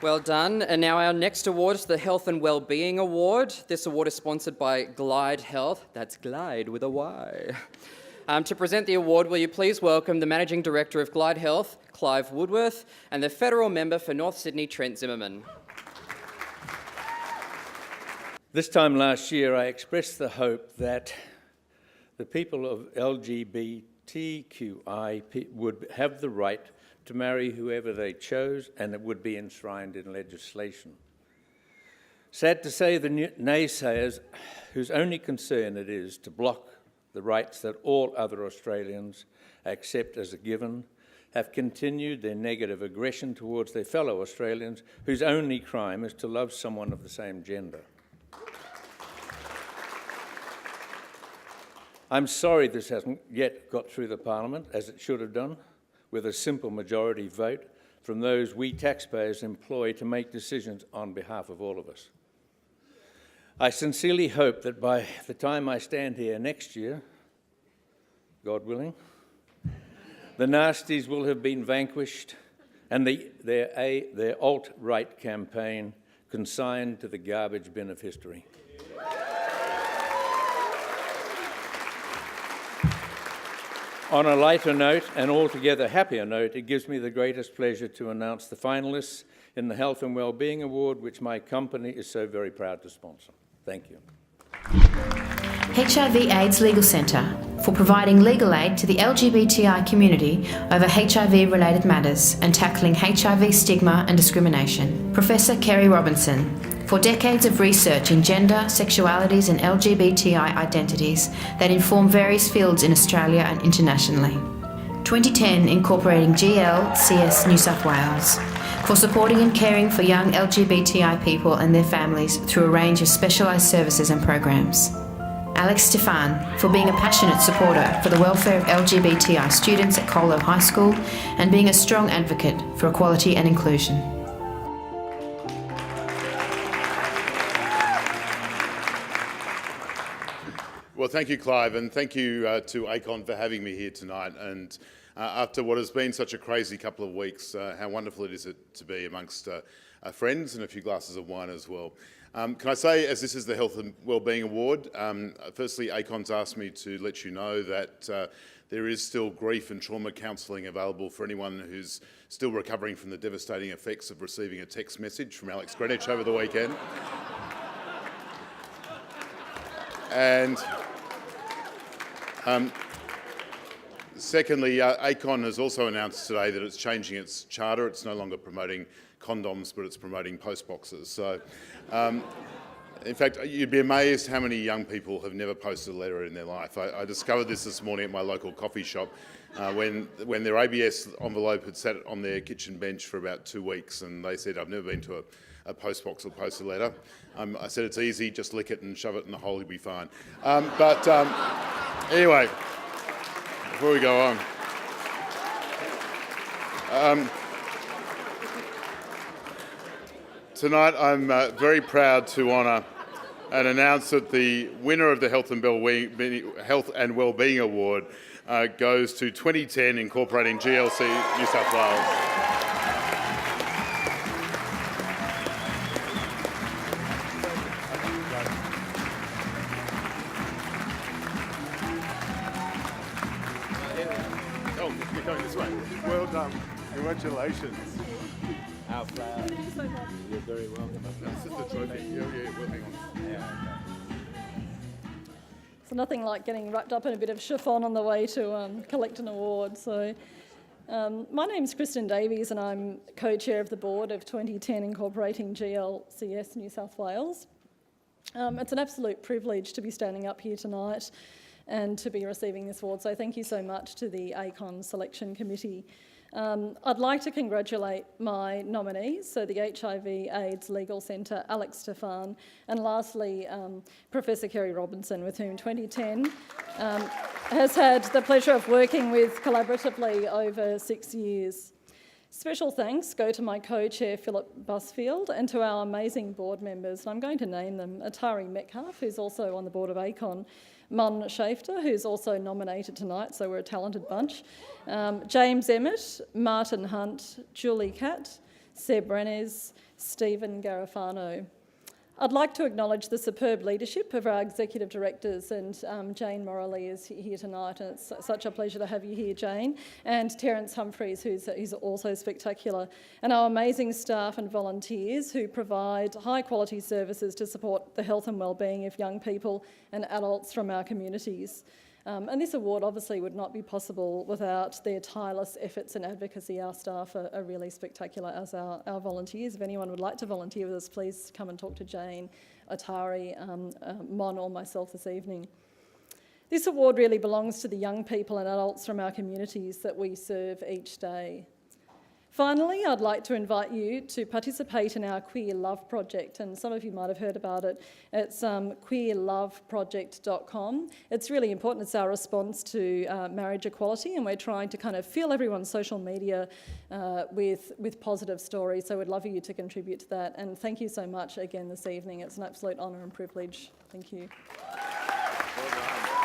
Well done. And now our next award is the Health and Wellbeing Award. This award is sponsored by Glide Health. That's Glide with a Y. To present the award, will you please welcome the Managing Director of Glide Health, Clive Woodworth, and the Federal Member for North Sydney, Trent Zimmerman. This time last year, I expressed the hope that the people of LGBTQI would have the right to marry whoever they chose, and it would be enshrined in legislation. Sad to say, the naysayers, whose only concern it is to block the rights that all other Australians accept as a given, have continued their negative aggression towards their fellow Australians, whose only crime is to love someone of the same gender. I'm sorry this hasn't yet got through the Parliament, as it should have done, with a simple majority vote from those we taxpayers employ to make decisions on behalf of all of us. I sincerely hope that by the time I stand here next year, God willing, the nasties will have been vanquished and their alt-right campaign consigned to the garbage bin of history. On a lighter note, and altogether happier note, it gives me the greatest pleasure to announce the finalists in the Health and Wellbeing Award, which my company is so very proud to sponsor. Thank you. HIV/AIDS Legal Centre for providing legal aid to the LGBTI community over HIV-related matters and tackling HIV stigma and discrimination. Professor Kerry Robinson, for decades of research in gender, sexualities and LGBTI identities that inform various fields in Australia and internationally. 2010 incorporating GLCS New South Wales, for supporting and caring for young LGBTI people and their families through a range of specialised services and programs. Alex Stefan, for being a passionate supporter for the welfare of LGBTI students at Colo High School and being a strong advocate for equality and inclusion. Well, thank you, Clive, and thank you to ACON for having me here tonight. And after what has been such a crazy couple of weeks, how wonderful it is to be amongst friends and a few glasses of wine as well. Can I say, as this is the Health and Wellbeing Award, firstly, ACON's asked me to let you know that there is still grief and trauma counselling available for anyone who's still recovering from the devastating effects of receiving a text message from Alex Greenwich over the weekend. And secondly, ACON has also announced today that it's changing its charter. It's no longer promoting condoms, but it's promoting postboxes. So, in fact, you'd be amazed how many young people have never posted a letter in their life. I discovered this morning at my local coffee shop when their ABS envelope had sat on their kitchen bench for about 2 weeks, and they said, "I've never been to a postbox or post a letter." I said, "It's easy, just lick it and shove it in the hole, you'll be fine." Anyway, before we go on. Tonight I'm very proud to honour and announce that the winner of the Health and Wellbeing Award goes to 2010 incorporating GLC New South Wales. You're going this way. Well done. Congratulations. Our flower. Thank you so much. You're very welcome. This is the trophy. Yeah, we'll hang on. Yeah, So nothing like getting wrapped up in a bit of chiffon on the way to collect an award. So my name's Kristen Davies and I'm co-chair of the board of 2010 incorporating GLCS New South Wales. It's an absolute privilege to be standing up here tonight and to be receiving this award. So thank you so much to the ACON Selection Committee. I'd like to congratulate my nominees, so the HIV/AIDS Legal Centre, Alex Stefan, and lastly, Professor Kerry Robinson, with whom 2010 has had the pleasure of working with collaboratively over 6 years. Special thanks go to my co-chair, Philip Busfield, and to our amazing board members, and I'm going to name them: Atari Metcalf, who's also on the board of ACON, Mun Shafter, who's also nominated tonight, so we're a talented bunch, James Emmett, Martin Hunt, Julie Catt, Seb Rennes, Stephen Garofano. I'd like to acknowledge the superb leadership of our executive directors, and Jane Morley is here tonight, and it's such a pleasure to have you here, Jane, and Terence Humphreys, who's also spectacular, and our amazing staff and volunteers who provide high-quality services to support the health and wellbeing of young people and adults from our communities. And this award obviously would not be possible without their tireless efforts and advocacy. Our staff are really spectacular, as our volunteers. If anyone would like to volunteer with us, please come and talk to Jane, Atari, Mon or myself this evening. This award really belongs to the young people and adults from our communities that we serve each day. Finally, I'd like to invite you to participate in our Queer Love project, and some of you might have heard about it. It's queerloveproject.com. It's really important. It's our response to marriage equality, and we're trying to kind of fill everyone's social media with positive stories, so we'd love you to contribute to that. And thank you so much again this evening. It's an absolute honour and privilege. Thank you. Well done.